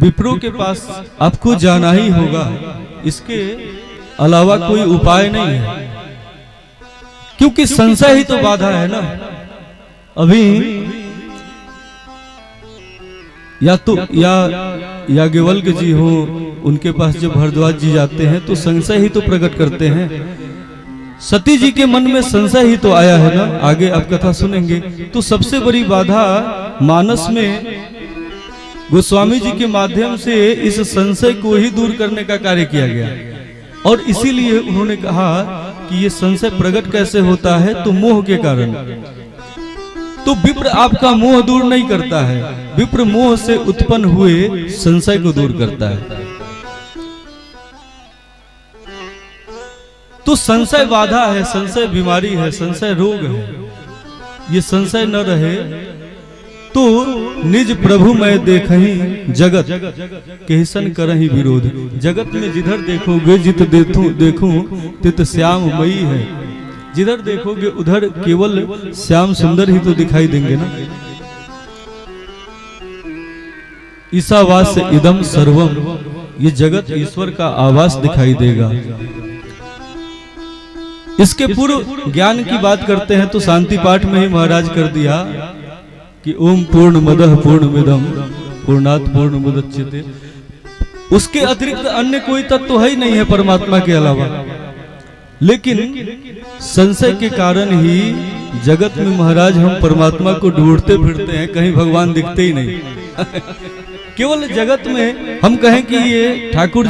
विप्रों के पास आपको जाना ही होगा, इसके अलावा कोई उपाय नहीं है, क्योंकि संशय ही तो बाधा है ना। अभी या तो याज्ञवल्क्य जी हो, उनके पास जब भरद्वाज जी जाते हैं तो संशय ही तो प्रकट करते हैं। सती जी के मन में संशय ही तो आया है ना, आगे आप कथा सुनेंगे। तो सबसे बड़ी बाधा मानस में गोस्वामी जी के माध्यम से इस संशय को ही दूर करने का कार्य किया गया, और इसीलिए उन्होंने कहा कि ये संशय प्रकट कैसे होता है, तो मोह के कारण। तो विप्र आपका मोह दूर नहीं करता है, विप्र मोह से उत्पन्न हुए संशय को दूर करता है। तो संशय बाधा है, संशय बीमारी है, संशय रोग है। ये संशय न रहे तो निज प्रभु मैं देखहीं जगत केहसन करहीं विरोध। जगत में जिधर देखोगे जित देखूं तित श्याम मई है। जिधर देखोगे उधर केवल श्याम सुंदर ही तो दिखाई देंगे ना। ईशावास इदम सर्वम, ये जगत ईश्वर का आवास दिखाई देगा। इसके पूर्व ज्ञान की बात करते हैं तो शांति पाठ में ही महाराज कर दिया कि ओम पूर्ण मदः पूर्णमिदं पूर्णात् पूर्णमुदच्यते। उसके अतिरिक्त अन्य कोई तत्व तो है ही नहीं है परमात्मा के अलावा। लेकिन संशय के कारण ही जगत में महाराज हम परमात्मा को ढूंढते फिरते हैं, कहीं भगवान दिखते ही नहीं। केवल जगत में हम कहें कि ये ठाकुर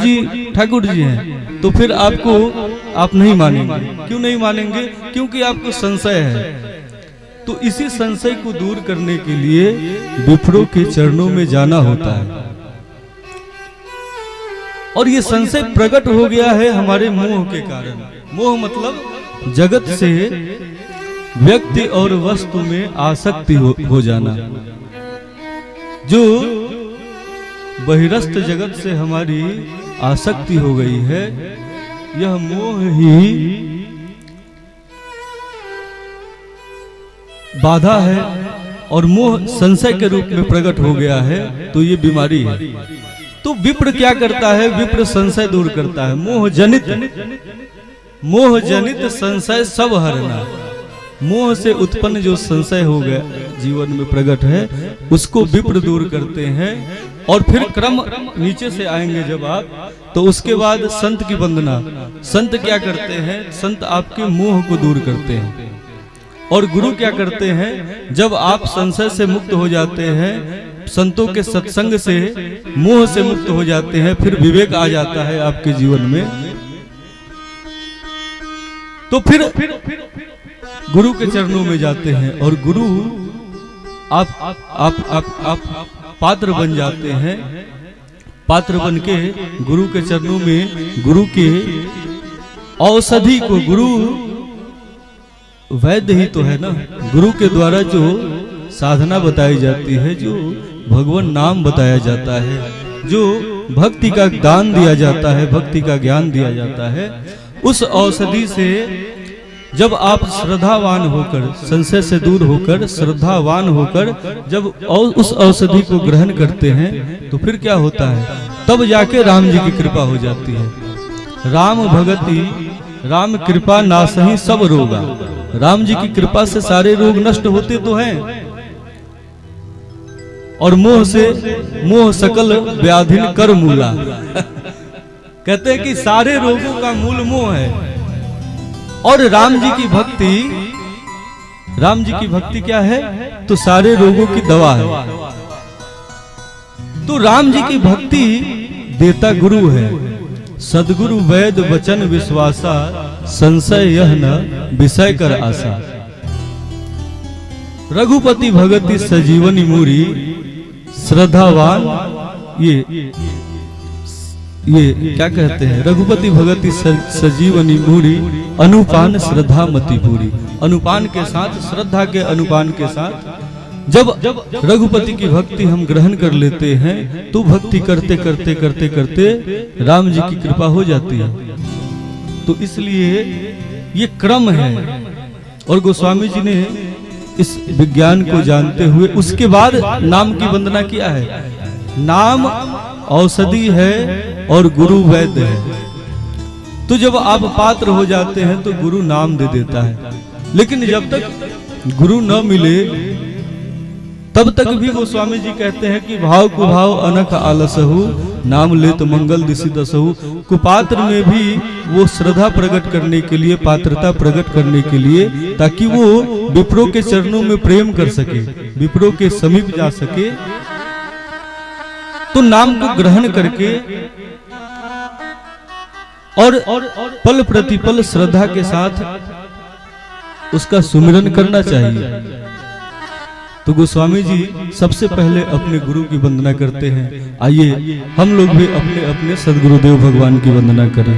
जी हैं, तो फिर आप नहीं मानेंगे। क्यों नहीं मानेंगे? क्योंकि आपको संशय है। तो इसी संशय को दूर करने के लिए विप्रों के चरणों में जाना होता है। और ये संशय प्रकट हो गया है हमारे मोह के कारण। मोह मतलब जगत से व्यक्ति और वस्तु में आसक्ति हो जाना। जो बहिरस्त जगत से हमारी आसक्ति हो गई है, यह मोह ही बाधा है। और मोह संशय के रूप में प्रकट हो गया है, तो ये बीमारी है। तो विप्र क्या करता है? विप्र संशय दूर करता है। मोह जनित संशय सब हरना। मोह से उत्पन्न जो संशय हो गया जीवन में प्रकट है, उसको विप्र दूर करते हैं। और फिर क्रम नीचे से आएंगे जब आप, तो उसके बाद संत की वंदना। संत क्या करते हैं? संत आपके मोह को दूर करते हैं। और गुरु क्या करते हैं? जब आप संशय से मुक्त हो जाते हैं, संतों के सत्संग से मोह से मुक्त हो जाते हैं, फिर विवेक आ जाता है आपके जीवन में, तो फिर गुरु के चरणों में जाते हैं। और गुरु आप पात्र बन जाते हैं। पात्र बन के गुरु के चरणों में गुरु के औषधि को, गुरु वैद्य ही तो है ना। गुरु के द्वारा जो साधना बताई जाती है, जो भगवान नाम बताया जाता है, जो भक्ति का दान दिया जाता है, भक्ति का ज्ञान दिया जाता है, उस औषधि से जब आप श्रद्धावान होकर, संशय से दूर होकर, श्रद्धावान होकर जब उस औषधि को ग्रहण करते हैं, तो फिर क्या होता है? तब जाके राम जी की कृपा हो जाती है। राम भगति राम कृपा नासहि सब रोगा। राम जी की कृपा से सारे रोग नष्ट होते तो हैं। और मोह सकल व्याधिन कर मूला। कहते हैं कि सारे रोगों का मूल मोह है। और राम जी की भक्ति क्या है? तो सारे रोगों की दवा है। तो राम जी की भक्ति देता गुरु है। सदगुरु वैद वचन विश्वासा, संशय यह न विषय कर आशा। रघुपति भगति सजीवनी मूरी, श्रद्धावान ये क्या कहते हैं? रघुपति भगति सजीवनी मूरी, अनुपान श्रद्धा मति पूरी। अनुपान के साथ, श्रद्धा के अनुपान के साथ जब रघुपति की भक्ति हम ग्रहण कर लेते हैं, तो भक्ति करते करते करते करते राम जी की कृपा हो जाती है। तो इसलिए ये क्रम है। और गोस्वामी जी ने इस विज्ञान को जानते हुए उसके बाद नाम की वंदना किया है। नाम औषधि है और गुरु वैद्य है। तो जब आप पात्र हो जाते हैं तो गुरु नाम दे देता है, लेकिन जब तक गुरु न मिले तब तक भी गोस्वामी जी कहते हैं कि भाव कुभाव अनख आलसहु, नाम ले तो मंगल दिशि दसहु। कुपात्र में भी वो श्रद्धा प्रकट करने के लिए, पात्रता प्रकट करने के लिए, ताकि वो विप्रो के चरणों में प्रेम कर सके, विप्रो के समीप जा सके, तो नाम को ग्रहण करके और पल प्रतिपल श्रद्धा के साथ उसका सुमिरन करना चाहिए। तो गोस्वामी जी सबसे पहले अपने गुरु की वंदना करते हैं। आइए हम लोग भी अपने अपने सदगुरुदेव भगवान की वंदना करें।